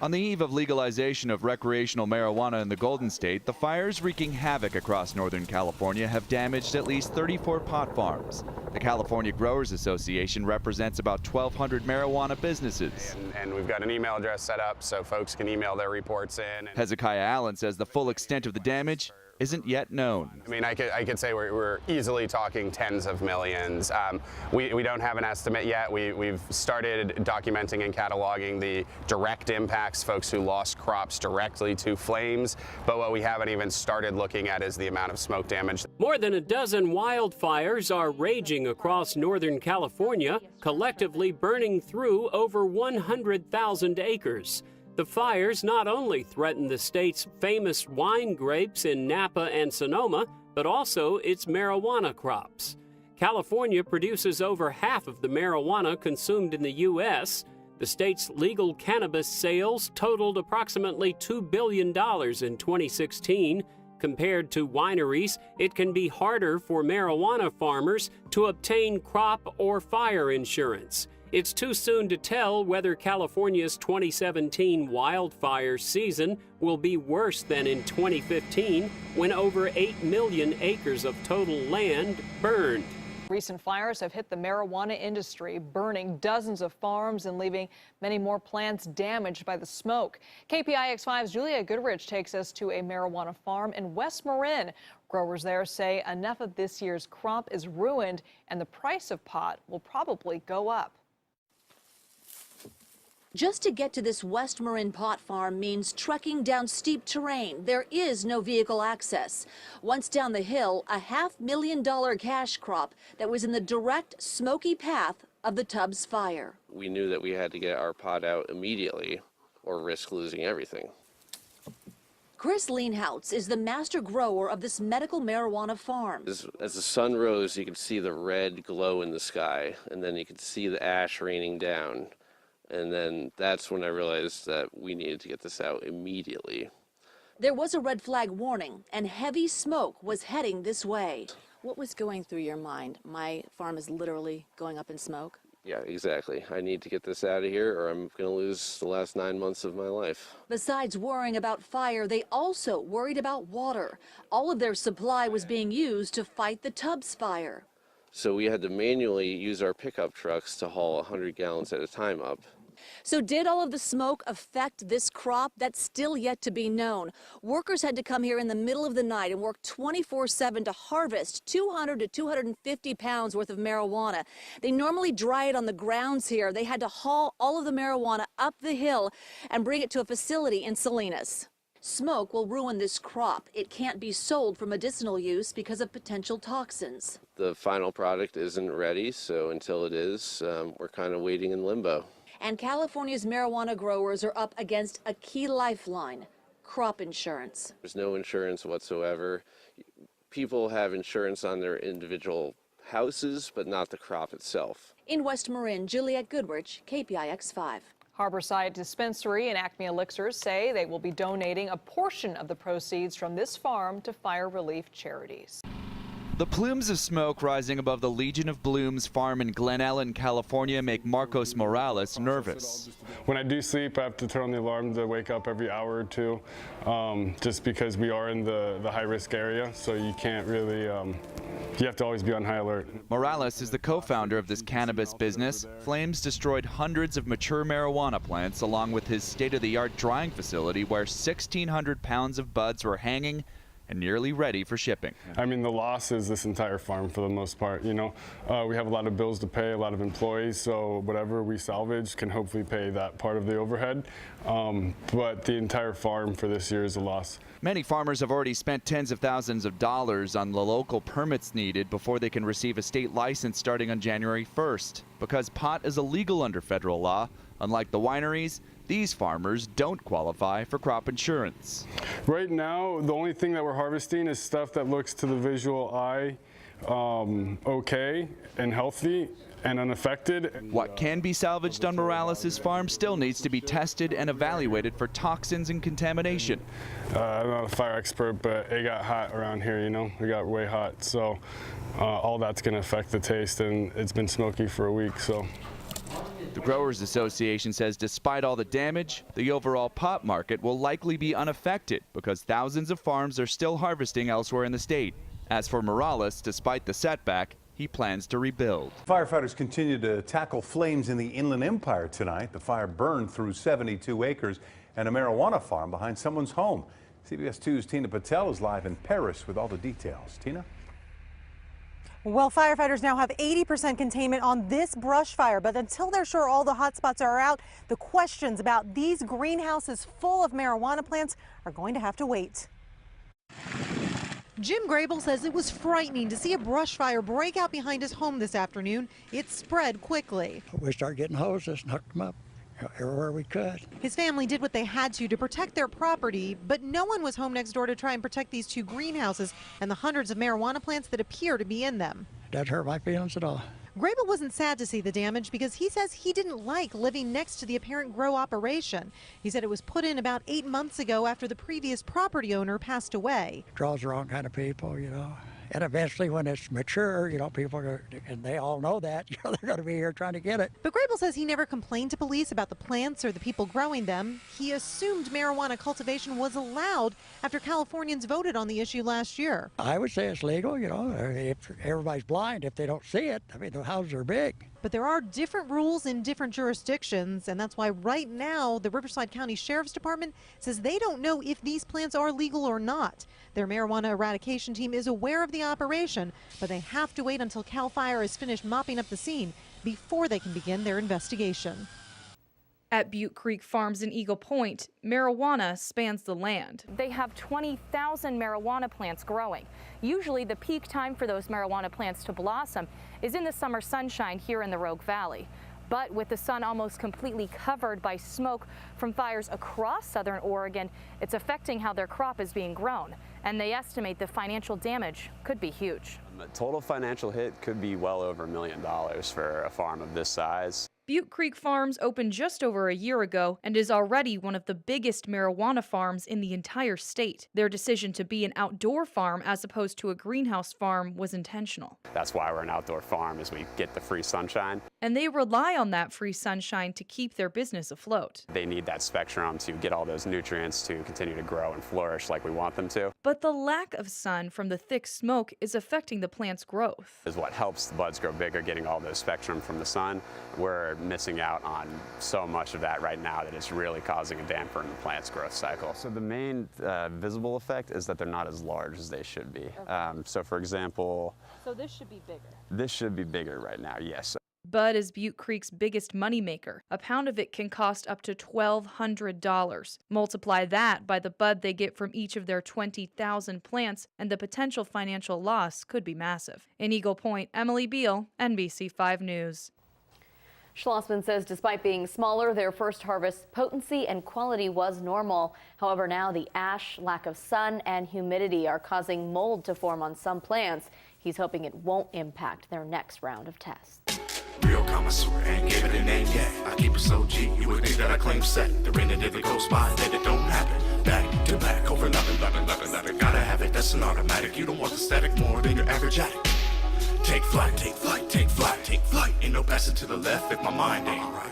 On the eve of legalization of recreational marijuana in the Golden State, the fires wreaking havoc across Northern California have damaged at least 34 pot farms. The California Growers Association represents about 1,200 marijuana businesses. And we've got an email address set up so folks can email their reports in. Hezekiah Allen says the full extent of the damage isn't yet known. I mean, I could say we're easily talking tens of millions. We don't have an estimate yet. We've started documenting and cataloging the direct impacts, folks who lost crops directly to flames, but what we haven't even started looking at is the amount of smoke damage. More than a dozen wildfires are raging across Northern California, collectively burning through over 100,000 acres. The fires not only threaten the state's famous wine grapes in Napa and Sonoma, but also its marijuana crops. California produces over half of the marijuana consumed in the U.S. The state's legal cannabis sales totaled approximately $2 billion in 2016. Compared to wineries, it can be harder for marijuana farmers to obtain crop or fire insurance. It's too soon to tell whether California's 2017 wildfire season will be worse than in 2015, when over 8 million acres of total land burned. Recent fires have hit the marijuana industry, burning dozens of farms and leaving many more plants damaged by the smoke. KPIX5's Julia Goodrich takes us to a marijuana farm in West Marin. Growers there say enough of this year's crop is ruined and the price of pot will probably go up. Just to get to this West Marin pot farm means trekking down steep terrain. There is no vehicle access. Once down the hill, a $500,000 cash crop that was in the direct smoky path of the Tubbs fire. We knew that we had to get our pot out immediately or risk losing everything. Chris Leanhoutz is the master grower of this medical marijuana farm. As the sun rose, you could see the red glow in the sky, and then you could see the ash raining down. And then that's when I realized that we needed to get this out immediately. There was a red flag warning, and heavy smoke was heading this way. What was going through your mind? My farm is literally going up in smoke? Yeah, exactly. I need to get this out of here or I'm going to lose the last 9 months of my life. Besides worrying about fire, they also worried about water. All of their supply was being used to fight the Tubbs fire. So we had to manually use our pickup trucks to haul 100 gallons at a time up. So did all of the smoke affect this crop? That's still yet to be known. Workers had to come here in the middle of the night and work 24/7 to harvest 200 to 250 pounds worth of marijuana. They normally dry it on the grounds here. They had to haul all of the marijuana up the hill and bring it to a facility in Salinas. Smoke will ruin this crop. It can't be sold for medicinal use because of potential toxins. The final product isn't ready, so until it is, we're kind of waiting in limbo. And California's marijuana growers are up against a key lifeline, crop insurance. There's no insurance whatsoever. People have insurance on their individual houses, but not the crop itself. In West Marin, Juliette Goodrich, KPIX5. Harborside Dispensary and Acme Elixirs say they will be donating a portion of the proceeds from this farm to fire relief charities. The plumes of smoke rising above the Legion of Blooms farm in Glen Ellen, California make Marcos Morales nervous. When I do sleep, I have to turn on the alarm to wake up every hour or two, just because we are in the high-risk area, so you can't really, you have to always be on high alert. Morales is the co-founder of this cannabis business. Flames destroyed hundreds of mature marijuana plants along with his state-of-the-art drying facility where 1,600 pounds of buds were hanging and nearly ready for shipping. I mean, the loss is this entire farm for the most part, you know. We have a lot of bills to pay, a lot of employees, so whatever we salvage can hopefully pay that part of the overhead. But the entire farm for this year is a loss. Many farmers have already spent tens of thousands of dollars on the local permits needed before they can receive a state license starting on January 1st. Because pot is illegal under federal law, unlike the wineries, these farmers don't qualify for crop insurance. Right now, the only thing that we're harvesting is stuff that looks to the visual eye okay and healthy and unaffected. What can be salvaged on Morales' farm still needs to be tested and evaluated for toxins and contamination. I'm not a fire expert, but it got hot around here, you know. It got way hot, so all that's going to affect the taste, and it's been smoky for a week, so. The Growers Association says despite all the damage, the overall pot market will likely be unaffected because thousands of farms are still harvesting elsewhere in the state. As for Morales, despite the setback, he plans to rebuild. Firefighters continue to tackle flames in the Inland Empire tonight. The fire burned through 72 acres and a marijuana farm behind someone's home. CBS 2's Tina Patel is live in Paris with all the details. Tina? Well, firefighters now have 80% containment on this brush fire, but until they're sure all the hot spots are out, the questions about these greenhouses full of marijuana plants are going to have to wait. Jim Grable says it was frightening to see a brush fire break out behind his home this afternoon. It spread quickly. We started getting hoses and hooked them up everywhere we could. His family did what they had to protect their property, but no one was home next door to try and protect these two greenhouses and the hundreds of marijuana plants that appear to be in them. Doesn't hurt my feelings at all. Grable wasn't sad to see the damage because he says he didn't like living next to the apparent grow operation. He said it was put in about 8 months ago after the previous property owner passed away. Draws the wrong kind of people, you know. And eventually when it's mature, you know, people are, and they all know that, you know, they're going to be here trying to get it. But Grable says he never complained to police about the plants or the people growing them. He assumed marijuana cultivation was allowed after Californians voted on the issue last year. I would say it's legal, you know, if everybody's blind, if they don't see it. I mean, the houses are big. But there are different rules in different jurisdictions, and that's why right now the Riverside County Sheriff's Department says they don't know if these plants are legal or not. Their marijuana eradication team is aware of the operation, but they have to wait until CAL FIRE is finished mopping up the scene before they can begin their investigation. At Butte Creek Farms in Eagle Point, marijuana spans the land. They have 20,000 marijuana plants growing. Usually the peak time for those marijuana plants to blossom is in the summer sunshine here in the Rogue Valley. But with the sun almost completely covered by smoke from fires across southern Oregon, it's affecting how their crop is being grown. And they estimate the financial damage could be huge. The total financial hit could be well over $1 million for a farm of this size. Butte Creek Farms opened just over a year ago and is already one of the biggest marijuana farms in the entire state. Their decision to be an outdoor farm as opposed to a greenhouse farm was intentional. That's why we're an outdoor farm, is we get the free sunshine. And they rely on that free sunshine to keep their business afloat. They need that spectrum to get all those nutrients to continue to grow and flourish like we want them to. But the lack of sun from the thick smoke is affecting the plant's growth. Is what helps the buds grow bigger, getting all those spectrum from the sun. We're missing out on so much of that right now that it's really causing a damper in the plant's growth cycle. So the main visible effect is that they're not as large as they should be. Okay. So for example, so this should be bigger. This should be bigger right now, yes. Bud is Butte Creek's biggest moneymaker. A pound of it can cost up to $1,200. Multiply that by the bud they get from each of their 20,000 plants, and the potential financial loss could be massive. In Eagle Point, Emily Beal, NBC5 News. Schlossman says despite being smaller, their first harvest potency and quality was normal. However, now the ash, lack of sun, and humidity are causing mold to form on some plants. He's hoping it won't impact their next round of tests. Real connoisseur, ain't gave it a name yet. I keep it so G, you would think that I claim set. The rain that never goes by, that it don't happen. Back to back, over nothing. Gotta have it, that's an automatic. You don't want the static more than your average addict. Take flight, take flight, take flight, take flight. Ain't no passing to the left if my mind ain't right.